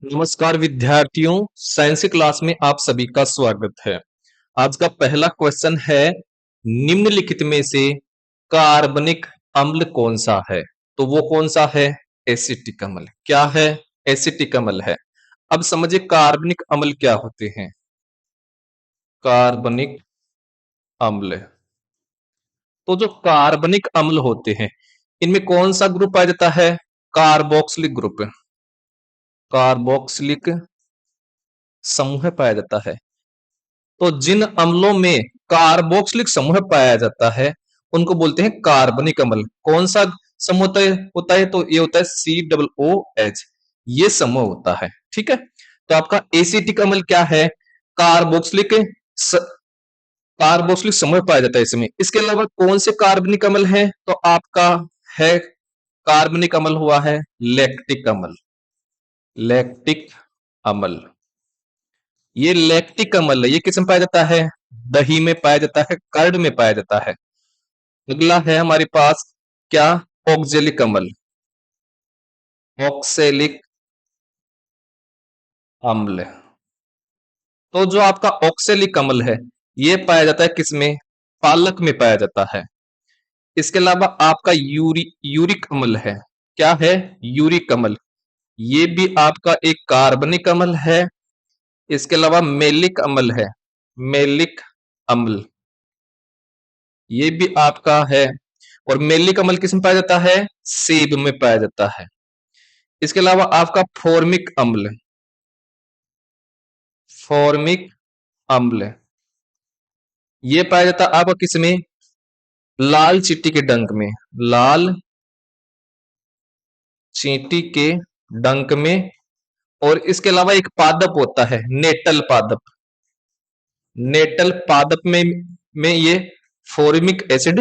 नमस्कार विद्यार्थियों, साइंस की क्लास में आप सभी का स्वागत है। आज का पहला क्वेश्चन है, निम्नलिखित में से कार्बनिक अम्ल कौन सा है? तो वो कौन सा है? एसिटिक अम्ल। क्या है? एसिटिक अम्ल है। अब समझिए कार्बनिक अम्ल क्या होते हैं। कार्बनिक अम्ल, तो जो कार्बनिक अम्ल होते हैं इनमें कौन सा ग्रुप आ जाता है? कार्बोक्सिलिक ग्रुप, कार्बोक्सिलिक समूह पाया जाता है। तो जिन अम्लों में कार्बोक्सिलिक समूह पाया जाता है उनको बोलते हैं कार्बनिक अम्ल। कौन सा समूह होता है? तो ये होता है COOH, ये समूह होता है। ठीक है, तो आपका एसिटिक अम्ल क्या है? कार्बोक्सिलिक कार्बोक्सिलिक समूह पाया जाता है इसमें। इसके अलावा कौन से कार्बनिक अम्ल है? तो आपका है कार्बनिक अम्ल हुआ है लैक्टिक अम्ल। लैक्टिक अम्ल, ये लैक्टिक अम्ल है, ये किस में पाया जाता है? दही में पाया जाता है, कर्ड में पाया जाता है। अगला है हमारे पास क्या? ऑक्जेलिक अम्ल। ऑक्सेलिक अम्ल, तो जो आपका ऑक्सेलिक अम्ल है ये पाया जाता है किसमें? पालक में पाया जाता है। इसके अलावा आपका यूरिक अम्ल है। क्या है? यूरिक अम्ल, ये भी आपका एक कार्बनिक अम्ल है। इसके अलावा मेलिक अम्ल है, मेलिक अम्ल, ये भी आपका है। और मेलिक अम्ल किस में पाया जाता है? सेब में पाया जाता है। इसके अलावा आपका फॉर्मिक अम्ल, फॉर्मिक अम्ल, ये पाया जाता है आपका किसमें? लाल चींटी के डंक में, लाल चींटी के डंक में। और इसके अलावा एक पादप होता है नेटल पादप, नेटल पादप में ये फॉर्मिक एसिड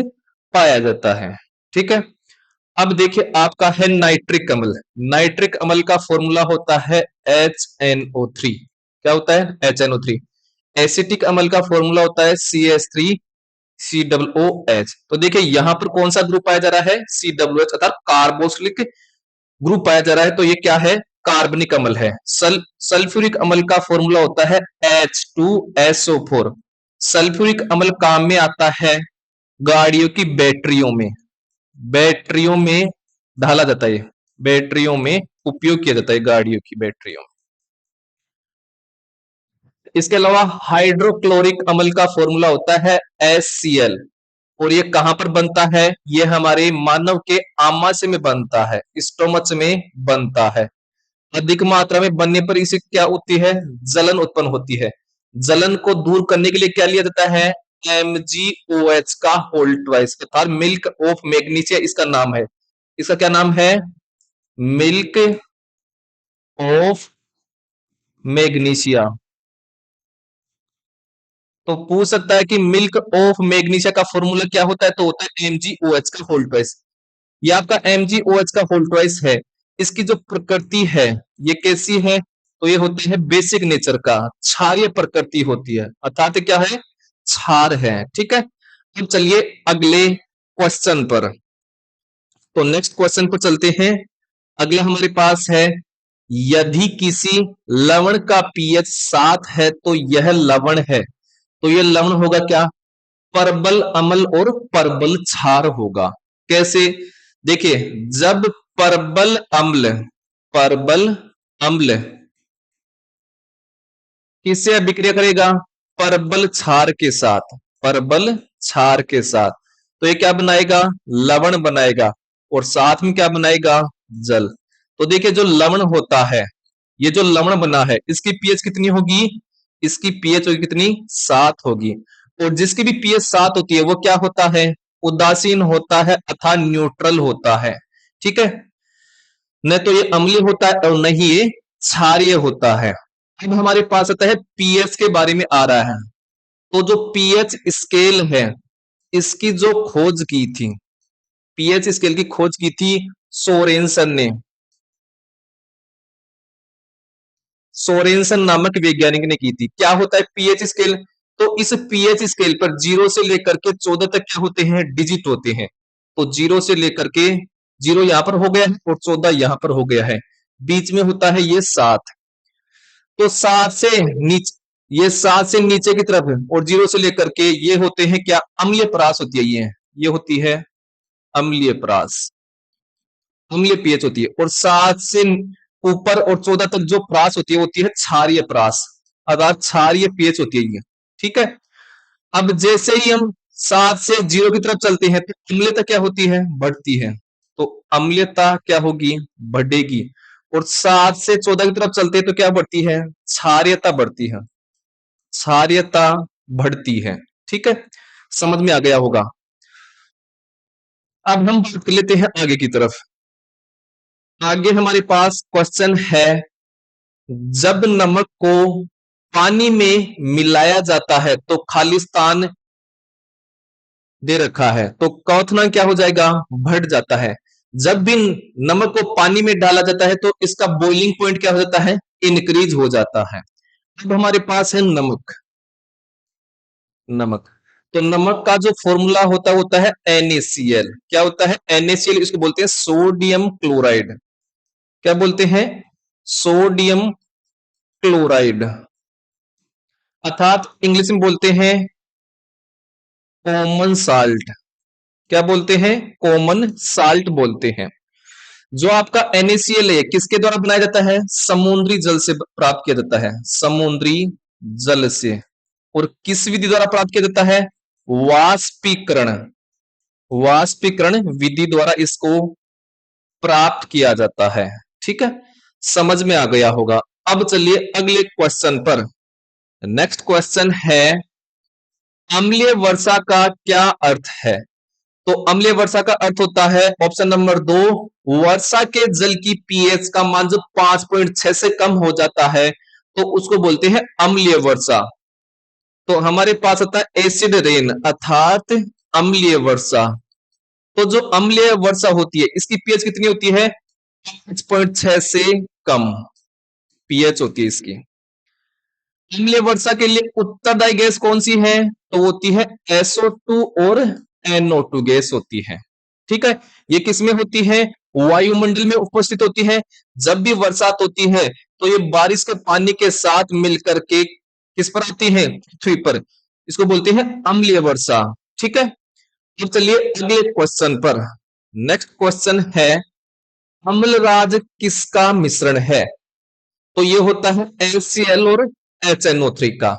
पाया जाता है। ठीक है, अब देखिए आपका है नाइट्रिक अम्ल। नाइट्रिक अम्ल का फॉर्मूला होता है HNO3। क्या होता है? HNO3। एसिटिक अम्ल का फॉर्मूला होता है CH3COOH। तो देखिए यहां पर कौन सा ग्रुप पाया जा रहा है? COOH अर्थात कार्बोक्सिलिक ग्रुप पाया जा रहा है। तो ये क्या है? कार्बनिक अम्ल है। सल्फ्यूरिक अम्ल का फॉर्मूला होता है H2SO4। सल्फ्यूरिक अम्ल काम में आता है गाड़ियों की बैटरियों में, बैटरियों में ढाला जाता है, बैटरियों में उपयोग किया जाता है, गाड़ियों की बैटरियों में। इसके अलावा हाइड्रोक्लोरिक अम्ल का फॉर्मूला होता है HCl। और ये कहां पर बनता है? ये हमारे मानव के आमाशय में बनता है, स्टोमच में बनता है। अधिक मात्रा में बनने पर इसे क्या होती है? जलन उत्पन्न होती है। जलन को दूर करने के लिए क्या लिया जाता है? MgOH का होल ट्वाइस अर्थात मिल्क ऑफ मैग्नीशिया इसका नाम है। इसका क्या नाम है? Milk of magnesia. तो पूछ सकता है कि मिल्क ऑफ मैग्नीशिया का फॉर्मूला क्या होता है? तो होता है MgOH का होल ट्वाइस। ये आपका MgOH का होल ट्वाइस है। इसकी जो प्रकृति है ये कैसी है? तो ये होती है बेसिक नेचर का, क्षारीय प्रकृति होती है, अर्थात क्या है? क्षार है। ठीक है, तो चलिए अगले क्वेश्चन पर, तो नेक्स्ट क्वेश्चन पर चलते हैं। अगला हमारे पास है, यदि किसी लवण का पीएच 7 है तो यह लवण है। तो यह लवण होगा क्या? परबल अम्ल और परबल क्षार होगा। कैसे? देखिए, जब परबल अम्ल, परबल अम्ल किससे अभिक्रिया करेगा? परबल क्षार के साथ, परबल क्षार के साथ, तो ये क्या बनाएगा? लवण बनाएगा। और साथ में क्या बनाएगा? जल। तो देखिए जो लवण होता है, ये जो लवण बना है इसकी पीएच कितनी होगी? इसकी पीएच होगी कितनी? 7 होगी। और जिसकी भी पीएच 7 होती है वो क्या होता है? उदासीन होता है अथवा न्यूट्रल होता है। ठीक है, न तो ये अम्लीय होता है और न ही ये क्षारीय होता है। अब हमारे पास आता है पीएच के बारे में आ रहा है। तो जो पीएच स्केल है इसकी जो खोज की थी, पीएच स्केल की खोज की थी सोरेनसन ने, सोरेनसन नामक वैज्ञानिक ने की थी। क्या होता है पीएच स्केल? तो इस पीएच स्केल पर 0 से लेकर के 14 तक क्या होते हैं? डिजिट होते हैं। तो 0 से लेकर के 0 यहां पर हो गया है और 14 यहां पर हो गया है, बीच में होता है ये 7। तो 7 से नीचे, ये 7 से नीचे की तरफ है और 0 से लेकर के ये होते हैं क्या, अम्लीय परास होती है, ये होती है अम्लीय परास, अम्लीय पीएच होती है। और 7 से ऊपर और 14 तक जो परास होती है क्षारीय परास, अर्थात क्षारीय पीएच होती है ये, ठीक है। अब जैसे ही हम 7 से 0 की तरफ चलते हैं तो अम्लीयता क्या होती है, बढ़ती है। तो अम्लीयता क्या होगी, बढ़ेगी। और 7 से 14 की तरफ चलते हैं तो क्या बढ़ती है, क्षारीयता बढ़ती है, क्षारीयता बढ़ती है, ठीक है। समझ में आ गया होगा। अब हम बात कर लेते हैं आगे की तरफ। आगे हमारे पास क्वेश्चन है, जब नमक को पानी में मिलाया जाता है तो खाली स्थान दे रखा है, तो क्वथनांक क्या हो जाएगा, बढ़ जाता है। जब भी नमक को पानी में डाला जाता है तो इसका बॉइलिंग पॉइंट क्या हो जाता है, इंक्रीज हो जाता है। अब हमारे पास है नमक, नमक, तो नमक का जो फॉर्मूला होता है NaCl, क्या होता है NaCl, इसको बोलते हैं सोडियम क्लोराइड। क्या बोलते हैं, सोडियम क्लोराइड, अर्थात इंग्लिश में बोलते हैं कॉमन साल्ट। क्या बोलते हैं, कॉमन साल्ट बोलते हैं। जो आपका NaCl है किसके द्वारा बनाया जाता है, समुद्री जल से प्राप्त किया जाता है, समुद्री जल से। और किस विधि द्वारा प्राप्त किया जाता है, वाष्पीकरण, वाष्पीकरण विधि द्वारा इसको प्राप्त किया जाता है, ठीक है। समझ में आ गया होगा। अब चलिए अगले क्वेश्चन पर। नेक्स्ट क्वेश्चन है, अम्लीय वर्षा का क्या अर्थ है। तो अम्लीय वर्षा का अर्थ होता है ऑप्शन नंबर 2, वर्षा के जल की पीएच का मान जो 5.6 से कम हो जाता है तो उसको बोलते हैं अम्लीय वर्षा। तो हमारे पास आता है एसिड रेन, अर्थात अम्लीय वर्षा। तो जो अम्लीय वर्षा होती है इसकी पीएच कितनी होती है, 5.6 से कम पीएच होती है इसकी। अम्लीय वर्षा के लिए उत्तरदायी गैस कौन सी है, तो वो होती है SO2 और NO2 गैस होती है, ठीक है। ये किसमें होती है, वायुमंडल में उपस्थित होती है। जब भी बरसात होती है तो ये बारिश के पानी के साथ मिलकर के किस पर आती है, पृथ्वी पर। इसको बोलते हैं अम्लीय वर्षा, ठीक है। तो चलिए अगले क्वेश्चन पर। नेक्स्ट क्वेश्चन है, अम्लराज किसका मिश्रण है। तो ये होता है LCl और HNO3 का।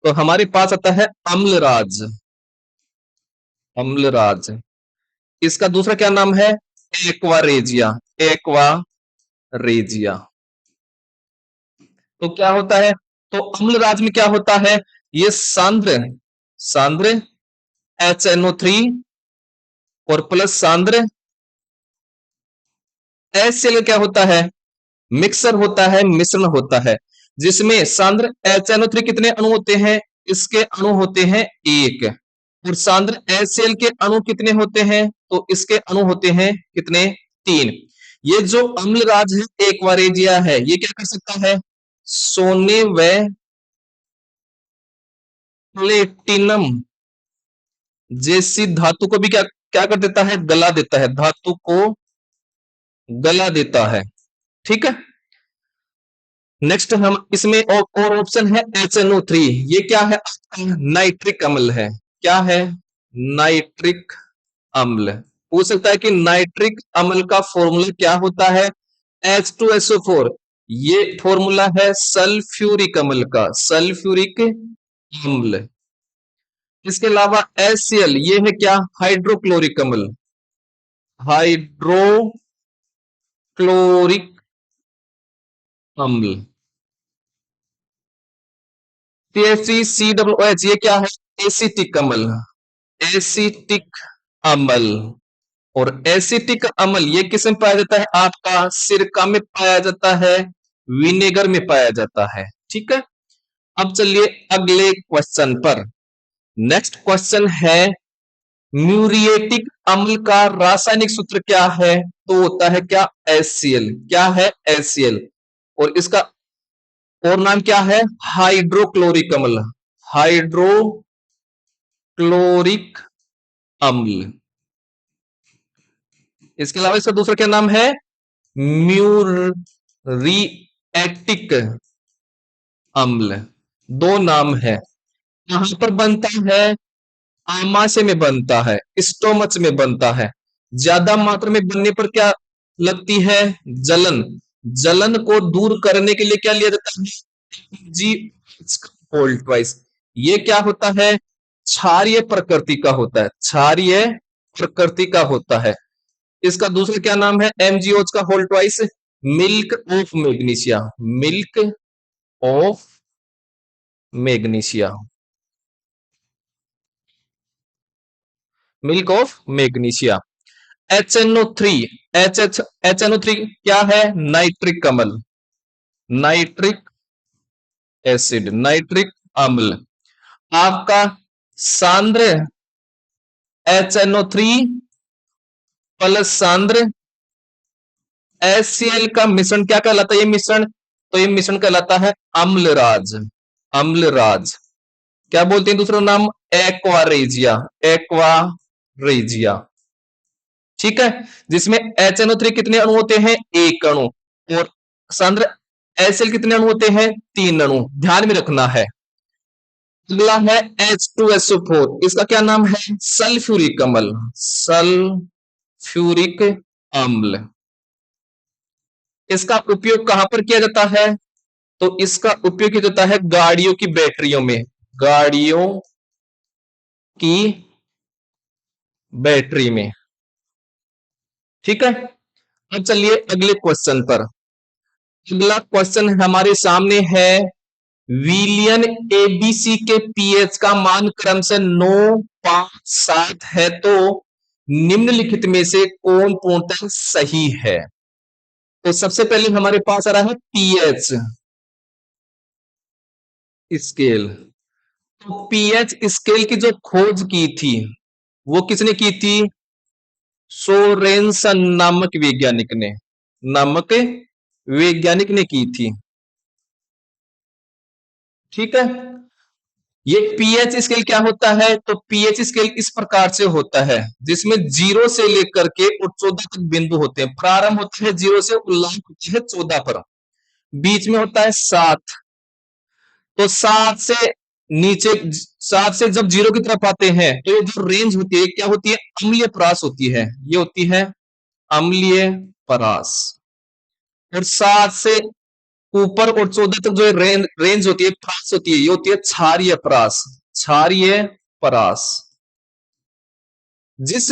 तो हमारे पास आता है अम्लराज, अम्लराज। इसका दूसरा क्या नाम है, एक्वारेजिया, एक्वारेजिया। तो क्या होता है, तो अम्लराज में क्या होता है, ये सांद्र, सांद्र HNO3 और प्लस सांद्र HCl क्या होता है, मिक्सर होता है, मिश्रण होता है, जिसमें सांद्र HNO3 कितने अणु होते हैं, इसके अणु होते हैं 1। और सांद्र HCl के अणु कितने होते हैं, तो इसके अणु होते हैं कितने, 3। ये जो अम्लराज है एक्वारेजिया है, ये क्या कर सकता है, सोने व प्लेटिनम जैसी धातु को भी क्या क्या कर देता है, गला देता है, धातु को गला देता है, ठीक है। नेक्स्ट हम इसमें और ऑप्शन है HNO3, ये क्या है, नाइट्रिक अम्ल है। क्या है, नाइट्रिक अम्ल। पूछ सकता है कि नाइट्रिक अम्ल का फॉर्मूला क्या होता है, H2SO4। ये फॉर्मूला है सल्फ्यूरिक अम्ल का, सल्फ्यूरिक अम्ल। इसके अलावा HCl, ये है क्या, हाइड्रोक्लोरिक अम्ल, हाइड्रोक्लोरिक अम्ल। CH3COOH, ये क्या है, एसिटिक अम्ल, एसिटिक अम्ल। और एसिटिक अम्ल ये किस में पाया जाता है, आपका सिरका में पाया जाता है, विनेगर में पाया जाता है, ठीक है। अब चलिए अगले क्वेश्चन पर। नेक्स्ट क्वेश्चन है, म्यूरिएटिक अम्ल का रासायनिक सूत्र क्या है, तो होता है क्या, HCl। क्या है, HCl। और इसका और नाम क्या है, हाइड्रोक्लोरिक अम्ल, हाइड्रोक्लोरिक अम्ल। इसके अलावा इसका दूसरा क्या नाम है, म्यूरिएटिक अम्ल, दो नाम है। कहां पर बनता है? आमाशय में बनता है, स्टोमच में बनता है। ज्यादा मात्रा में बनने पर क्या लगती है? जलन। जलन को दूर करने के लिए क्या लिया जाता है? जी होल्ड ट्वाइस। ये क्या होता है? क्षारीय प्रकृति का होता है, क्षारीय प्रकृति का होता है। इसका दूसरा क्या नाम है? एमजीओच का hold twice, milk of magnesia, milk of magnesia, milk of magnesia. HNO3, HNO3 क्या है? नाइट्रिक अम्ल, नाइट्रिक एसिड, नाइट्रिक अम्ल। आपका सांद्र HNO3 प्लस सांद्र HCl का मिश्रण क्या कहलाता है? ये मिश्रण, तो ये मिश्रण कहलाता है अम्लराज, अम्लराज। क्या बोलते हैं दूसरा नाम? Aqua regia, aqua regia. ठीक है, जिसमें HNO3 कितने अणु होते हैं? एक अणु। और सांद्र HCl कितने अणु होते हैं? तीन अणु। ध्यान में रखना है। अगला है H2SO4, इसका क्या नाम है? सल्फ्यूरिक अम्ल, सल्फ्यूरिक अम्ल। इसका उपयोग कहां पर किया जाता है? तो इसका उपयोग किया जाता है गाड़ियों की बैटरियों में, गाड़ियों की बैटरी में। ठीक है, अब चलिए अगले क्वेश्चन पर। अगला क्वेश्चन हमारे सामने है, विलियन एबीसी के पीएच का मान क्रम से 9, 5, 7 है, तो निम्नलिखित में से कौन पूर्णतः सही है? तो सबसे पहले हमारे पास आ रहा है पीएच स्केल। तो पीएच स्केल की जो खोज की थी वो किसने की थी? सोरेनसन नामक वैज्ञानिक ने, नामक वैज्ञानिक ने की थी। ठीक है, ये पीएच स्केल क्या होता है? तो पीएच स्केल इस प्रकार से होता है, जिसमें 0 से लेकर के और 14 तक बिंदु होते हैं। प्रारंभ होता है 0 से, उल्लांघ होता है 14 पर, बीच में होता है 7। तो 7 से नीचे, 7 से जब 0 की तरफ आते हैं तो ये जो रेंज होती है क्या होती है? अम्लीय परास होती है, ये होती है अम्लीय परास। और 7 से ऊपर और 14 तक जो रेंज होती है, परास होती है, ये होती है क्षारीय परास, क्षारीय परास। जिस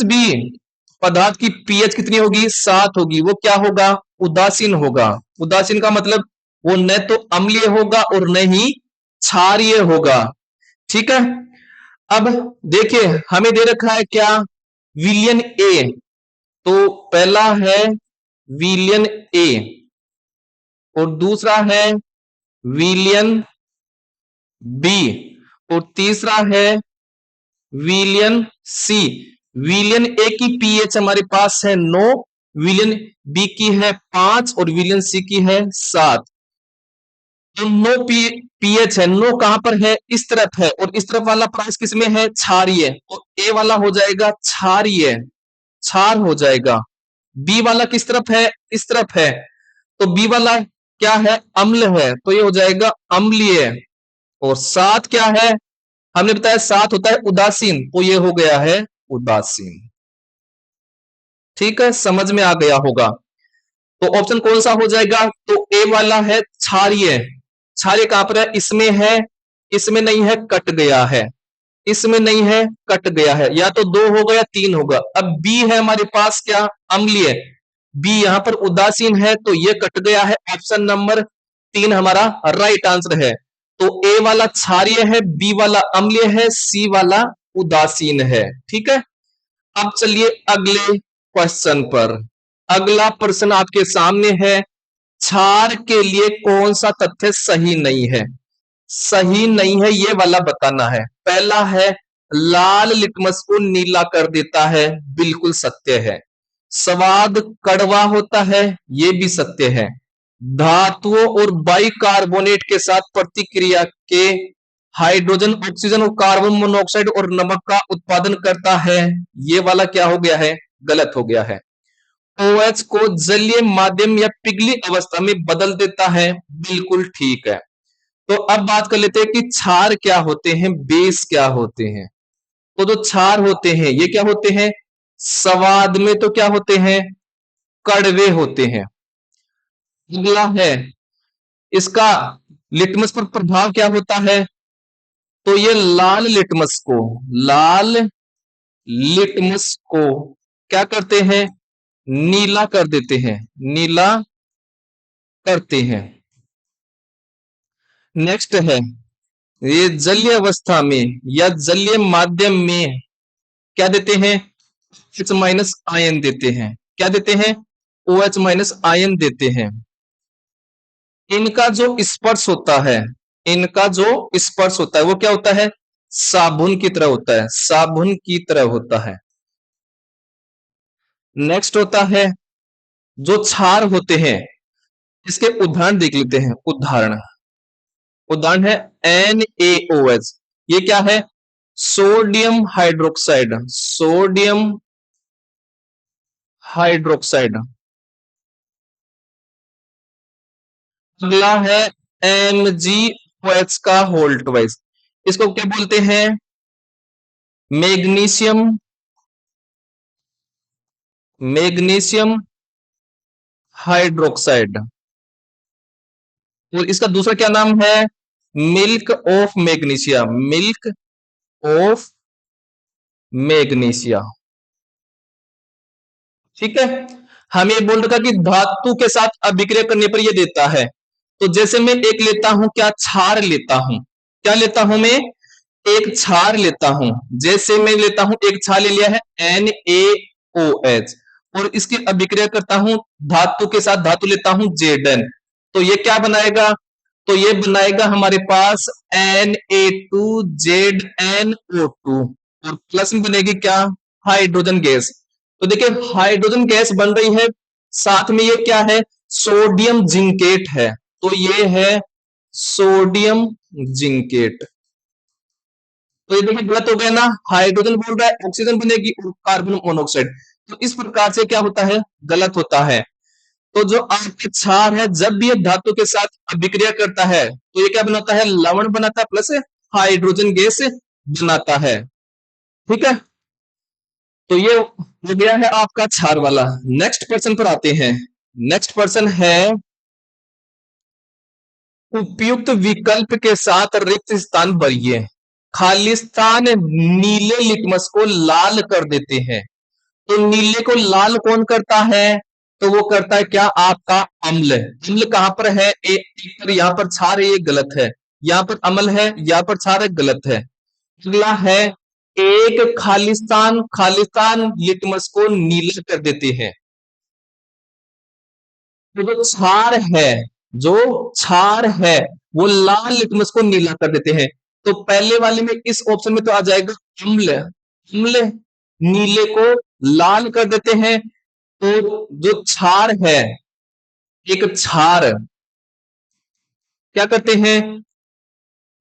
भी पदार्थ की पीएच कितनी होगी? 7 होगी, वो क्या होगा? उदासीन होगा। उदासीन का मतलब वो न तो अम्लीय होगा और न ही क्षारीय होगा। ठीक है, अब देखिए हमें दे रखा है क्या? विलियन ए। तो पहला है विलियन ए और दूसरा है विलियन बी और तीसरा है विलियन सी। विलियन ए की पीएच हमारे पास है 9, विलियन बी की है 5 और विलियन सी की है 7। तो 9 पीएच है, 9 कहां पर है? इस तरफ है, और इस तरफ वाला प्राइस किसमें है? क्षारीय। तो ए वाला हो जाएगा क्षारीय, क्षार हो जाएगा। बी वाला किस तरफ है? इस तरफ है, तो बी वाला क्या है? अम्ल है, तो ये हो जाएगा अम्लीय। और 7 क्या है? हमने बताया 7 होता है उदासीन, तो ये हो गया है उदासीन। ठीक है, समझ में आ गया होगा। तो ऑप्शन कौन सा हो जाएगा? तो ए वाला है क्षारीय। क्षारीय कहां पर है? इसमें है, इसमें नहीं है, कट गया है, इसमें नहीं है, कट गया है। या तो 2 होगा या 3 होगा। अब बी है हमारे पास क्या? अम्लीय। बी यहां पर उदासीन है, तो ये कट गया है। ऑप्शन नंबर 3 हमारा राइट आंसर है। तो ए वाला क्षारीय है, बी वाला अम्लीय है, सी वाला उदासीन है। ठीक है, अब चलिए अगले क्वेश्चन पर। अगला प्रश्न आपके सामने है, क्षार के लिए कौन सा तथ्य सही नहीं है? सही नहीं है ये वाला बताना है। पहला है, लाल लिटमस को नीला कर देता है, बिल्कुल सत्य है। स्वाद कड़वा होता है, ये भी सत्य है। धातुओं और बाइकार्बोनेट के साथ प्रतिक्रिया के हाइड्रोजन ऑक्सीजन और कार्बन मोनोऑक्साइड और नमक का उत्पादन करता है, ये वाला क्या हो गया है? गलत हो गया है। OH को जलीय माध्यम या पिघली अवस्था में बदल देता है, बिल्कुल ठीक है। तो अब बात कर लेते हैं कि क्षार क्या होते हैं, बेस क्या होते हैं। तो जो क्षार होते हैं ये क्या होते हैं, स्वाद में तो क्या होते हैं, कड़वे होते हैं। अगला है इसका लिटमस पर प्रभाव क्या होता है, तो ये लाल लिटमस को, लाल लिटमस को क्या करते हैं, नीला कर देते हैं, नीला करते हैं। नेक्स्ट है ये जलीय अवस्था में या जलीय माध्यम में क्या देते हैं, H माइनस आयन देते हैं। क्या देते हैं, OH माइनस आयन देते हैं। इनका जो स्पर्श होता है, इनका जो स्पर्श होता है वो क्या होता है, साबुन की तरह होता है, साबुन की तरह होता है। नेक्स्ट होता है जो क्षार होते हैं, इसके उदाहरण देख लेते हैं। उदाहरण उदाहरण है NaOH। ये क्या है, सोडियम हाइड्रोक्साइड, सोडियम हाइड्रोक्साइड। अगला है MgOH का होल्ट वाइज, इसको क्या बोलते हैं, मैग्नीशियम, मैग्नीशियम हाइड्रोक्साइड। और इसका दूसरा क्या नाम है, milk of magnesia, milk of magnesia. ठीक है, हम ये बोल रखा कि धातु के साथ अभिक्रिया करने पर ये देता है। तो जैसे मैं एक लेता हूं, क्या क्षार लेता हूं, क्या लेता हूं मैं, एक क्षार लेता हूं। जैसे मैं लेता हूं, एक क्षार ले लिया है NaOH और इसकी अभिक्रिया करता हूं धातु के साथ, धातु लेता हूं Zn। तो ये क्या बनाएगा, तो ये बनाएगा हमारे पास Na2ZnO2 और प्लस में बनेगी क्या, हाइड्रोजन गैस। तो देखिए हाइड्रोजन गैस बन रही है, साथ में ये क्या है, सोडियम जिंकेट है। तो ये है सोडियम जिंकेट। तो ये देखिए गलत हो गया ना, हाइड्रोजन बोल रहा है, ऑक्सीजन बनेगी और कार्बन मोनोऑक्साइड। तो इस प्रकार से क्या होता है, गलत होता है। तो जो आपके क्षार है जब भी ये धातु के साथ अभिक्रिया करता है तो ये क्या बनाता है, लवण बनाता है प्लस हाइड्रोजन गैस बनाता है। ठीक है, तो ये हो गया है आपका क्षार वाला। नेक्स्ट पर्सन पर आते हैं। नेक्स्ट पर्सन है उपयुक्त विकल्प के साथ रिक्त स्थान भरिए। खाली स्थान नीले लिटमस को लाल कर देते हैं। तो नीले को लाल कौन करता है, तो वो करता है क्या, आपका अम्ल। अम्ल कहां पर है, एक यहां पर क्षार है, ये गलत है। यहां पर अम्ल है, यहां पर क्षार है, गलत है। अगला है एक खालिस्तान, खालिस्तान लिटमस को नीला कर देते हैं। तो जो क्षार है, जो क्षार है वो लाल लिटमस को नीला कर देते हैं। तो पहले वाले में इस ऑप्शन में तो आ जाएगा अम्ल, अम्ल नीले को लाल कर देते हैं। तो जो क्षार है, एक क्षार क्या करते हैं,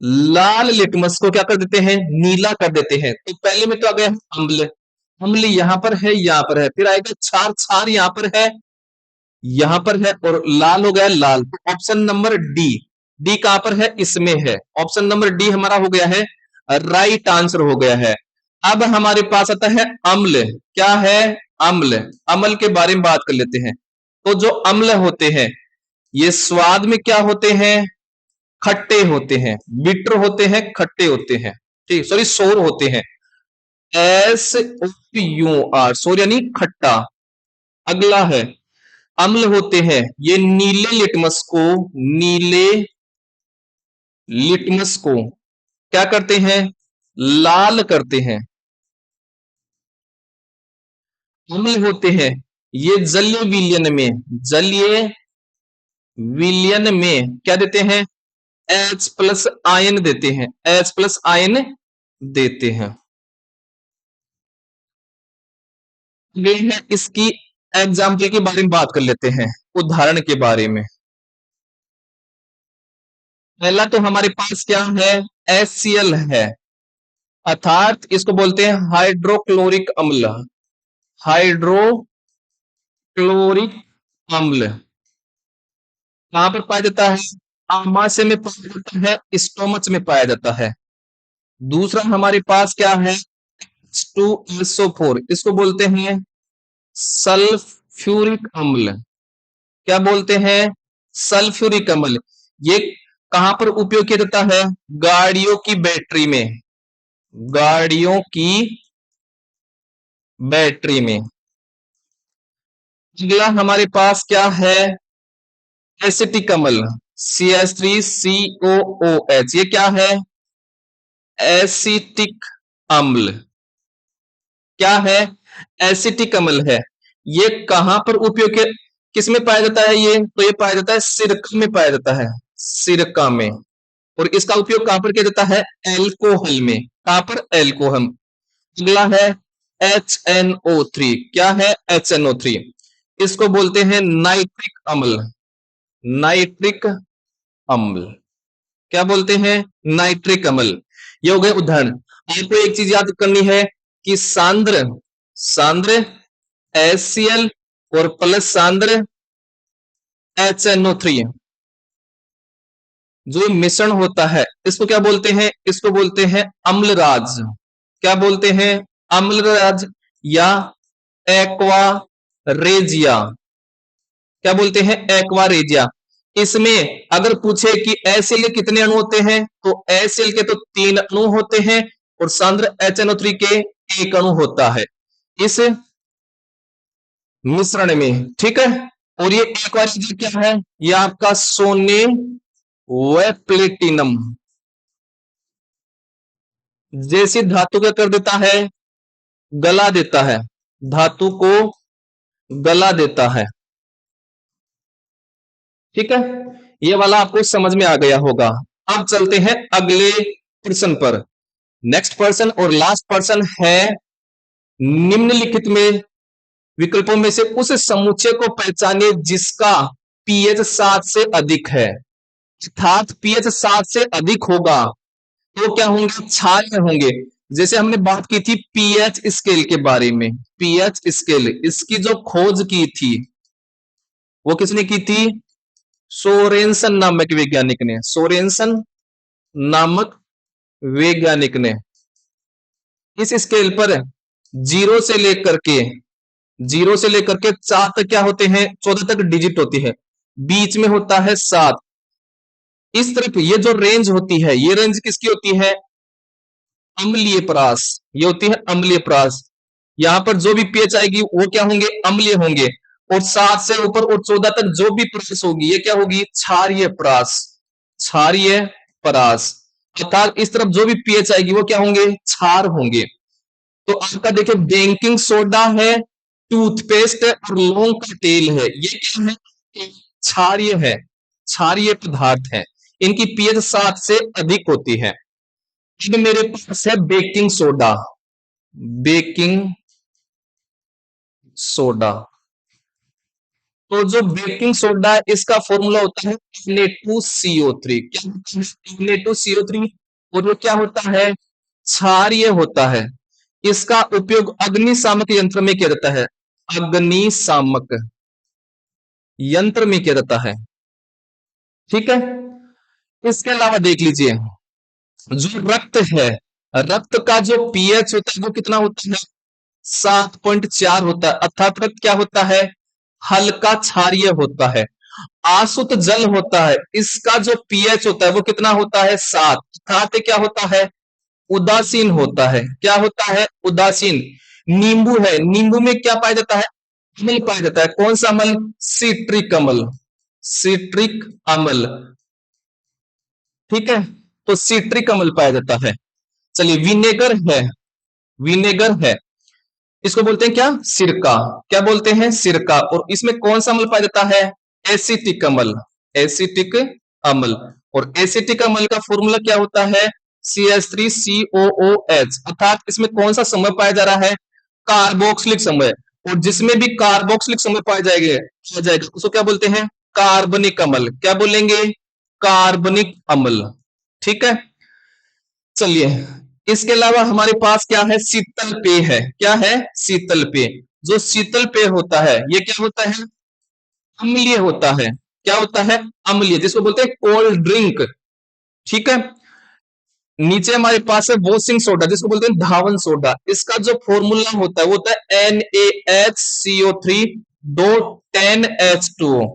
लाल लिटमस को क्या कर देते हैं, नीला कर देते हैं। तो पहले में तो आ गया अम्ल, अम्ल यहां पर है, यहां पर है, फिर आएगा क्षार, क्षार यहां पर है, यहां पर है और लाल हो गया लाल। तो ऑप्शन नंबर डी, डी कहां पर है, इसमें है। ऑप्शन नंबर डी हमारा हो गया है, राइट आंसर हो गया है। अब हमारे पास आता है अम्ल। क्या है, अम्ल। अम्ल के बारे में बात कर लेते हैं। तो जो अम्ल होते हैं ये स्वाद में क्या होते हैं, खट्टे होते हैं, बिटर होते हैं, खट्टे होते हैं। ठीक, सॉरी सोर होते हैं, SOUR, सोर यानी खट्टा। अगला है अम्ल होते हैं, ये नीले लिटमस को, नीले लिटमस को क्या करते हैं, लाल करते हैं। अम्ल होते हैं ये जलीय विलयन में, जलीय विलयन में क्या देते हैं, H प्लस आयन देते हैं, H प्लस आयन देते हैं। ये है इसकी एग्जाम्पल के बारे में बात कर लेते हैं, उदाहरण के बारे में। पहला तो हमारे पास क्या है, HCl है, अर्थात इसको बोलते हैं हाइड्रोक्लोरिक अम्ल, हाइड्रोक्लोरिक अम्ल। कहां पर पाया जाता है, आमाशय में पाया जाता है, स्टोमच में पाया जाता है। दूसरा हमारे पास क्या है, H2SO4, इसको बोलते हैं सल्फ्यूरिक अम्ल। क्या बोलते हैं, सल्फ्यूरिक अम्ल। ये कहां पर उपयोग किया जाता है, गाड़ियों की बैटरी में, गाड़ियों की बैटरी में। अगला हमारे पास क्या है, एसिटिक अम्ल, CH3COOH, ये क्या है, एसिटिक अम्ल। क्या है, एसिटिक अम्ल है। ये कहां पर उपयोग के, किसमें पाया जाता है, ये तो ये पाया जाता है सिरका में पाया जाता है, सिरका में। और इसका उपयोग कहां पर किया जाता है, एल्कोहल में। कहां पर, एल्कोहल। अगला है HNO3, क्या है, HNO3, इसको बोलते हैं नाइट्रिक अम्ल, नाइट्रिक अम्ल। क्या बोलते हैं, नाइट्रिक अम्ल। ये हो गए उदाहरण। आपको एक चीज याद करनी है कि सांद्र, सांद्र HCl और प्लस सांद्र HNO3, जो मिश्रण होता है इसको क्या बोलते हैं, इसको बोलते हैं अम्लराज। क्या बोलते हैं, अम्लराज या एक्वा रेजिया। क्या बोलते हैं, एक्वा रेजिया। इसमें अगर पूछे कि एसिल के कितने अणु होते हैं, तो एसिल के तो 3 अणु होते हैं और सांद्र HNO3 के 1 अणु होता है इस मिश्रण में। ठीक है, और ये एक्वा रेजिया क्या है, ये आपका सोने व प्लेटिनम जैसी धातु क्या कर देता है, गला देता है, धातु को गला देता है। ठीक है, ये वाला आपको समझ में आ गया होगा। अब चलते हैं अगले प्रश्न पर। नेक्स्ट पर्सन और लास्ट पर्सन है, निम्नलिखित में विकल्पों में से उस समुच्चय को पहचानिए जिसका पीएच 7 से अधिक है। अर्थात पीएच 7 से अधिक होगा तो क्या होंगे, क्षारीय होंगे। जैसे हमने बात की थी पीएच स्केल के बारे में, पीएच स्केल, इसकी जो खोज की थी वो किसने की थी, सोरेनसन नामक वैज्ञानिक ने, सोरेनसन नामक वैज्ञानिक ने। इस स्केल पर जीरो से लेकर के, जीरो से लेकर के 4 तक क्या होते हैं, 14 तक डिजिट होती है, बीच में होता है 7। इस तरफ ये जो रेंज होती है, ये रेंज किसकी होती है, अम्लीय परास, ये होती है अम्लीय परास। यहां पर जो भी पीएच आएगी वो क्या होंगे, अम्लीय होंगे। और 7 से ऊपर और 14 तक जो भी परास होगी ये क्या होगी, क्षारीय परास, क्षारीय परास। अर्थात इस तरफ जो भी पीएच आएगी वो क्या होंगे, क्षार होंगे। तो आपका देखिए बेकिंग सोडा है, टूथपेस्ट और लौंग का तेल है, ये क्या है, क्षारीय है, क्षारीय पदार्थ है। इनकी पीएच 7 से अधिक होती है। अब मेरे पास है बेकिंग सोडा, बेकिंग सोडा। तो जो बेकिंग सोडा है इसका फॉर्मूला होता है Na2CO3। क्या होता है, Na2CO3। और वो क्या होता है, क्षारीय होता है। इसका उपयोग अग्निशामक यंत्र में किया जाता है, अग्निशामक यंत्र में किया जाता है। ठीक है, इसके अलावा देख लीजिए जो रक्त है, रक्त का जो पीएच होता है वो कितना होता है, 7.4 होता है। अर्थात रक्त क्या होता है, हल्का क्षारीय होता है। आसुत जल होता है, इसका जो पीएच होता है वो कितना होता है, 7। अर्थात क्या होता है, उदासीन होता है। क्या होता है, उदासीन। नींबू है, नींबू में क्या पाया जाता है, अम्ल पाया जाता है। कौन सा अम्ल, सिट्रिक अम्ल, सिट्रिक अम्ल। ठीक है, तो सिट्रिक अम्ल पाया जाता है। चलिए विनेगर है, विनेगर है, इसको बोलते हैं क्या, सिरका। क्या बोलते हैं, सिरका। और इसमें कौन सा अम्ल पाया जाता है, एसिटिक अम्ल, एसिटिक अम्ल। और एसिटिक अम्ल का फॉर्मूला क्या होता है, CH3COOH। अर्थात इसमें कौन सा समूह पाया जा रहा है, कार्बोक्सिलिक समूह। और जिसमें भी कार्बोक्सिलिक समूह पाया जाएगा उसको क्या बोलते हैं, कार्बनिक अम्ल। क्या बोलेंगे, कार्बनिक अम्ल। ठीक है, चलिए इसके अलावा हमारे पास क्या है, शीतल पेय है। क्या है, शीतल पेय। जो शीतल पेय होता है ये क्या होता है, अम्लीय होता है। क्या होता है? अम्लीय, जिसको बोलते हैं कोल्ड ड्रिंक। ठीक है। नीचे हमारे पास है वॉशिंग सोडा, जिसको बोलते हैं धावन सोडा। इसका जो फॉर्मूला होता है वो होता है NaHCO3 दो 10H2O।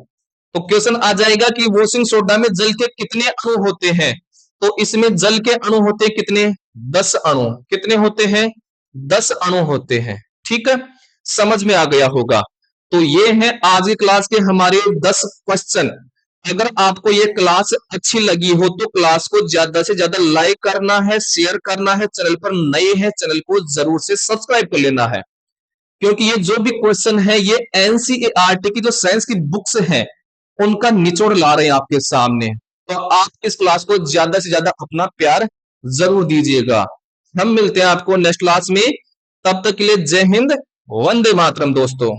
तो क्वेश्चन आ जाएगा कि वॉशिंग सोडा में जल के कितने अणु होते हैं? तो इसमें जल के अणु होते हैं कितने? 10 अणु। कितने होते हैं? 10 अणु होते हैं। ठीक है, समझ में आ गया होगा। तो ये है आज की क्लास के हमारे 10 क्वेश्चन। अगर आपको ये क्लास अच्छी लगी हो तो क्लास को ज्यादा से ज्यादा लाइक करना है, शेयर करना है। चैनल पर नए हैं, चैनल को जरूर से सब्सक्राइब कर लेना है, क्योंकि ये जो भी क्वेश्चन है ये एनसीईआरटी की जो साइंस की बुक्स हैं उनका निचोड़ ला रहे हैं आपके सामने। तो आप इस क्लास को ज्यादा से ज्यादा अपना प्यार जरूर दीजिएगा। हम मिलते हैं आपको नेक्स्ट क्लास में। तब तक के लिए जय हिंद, वंदे मातरम दोस्तों।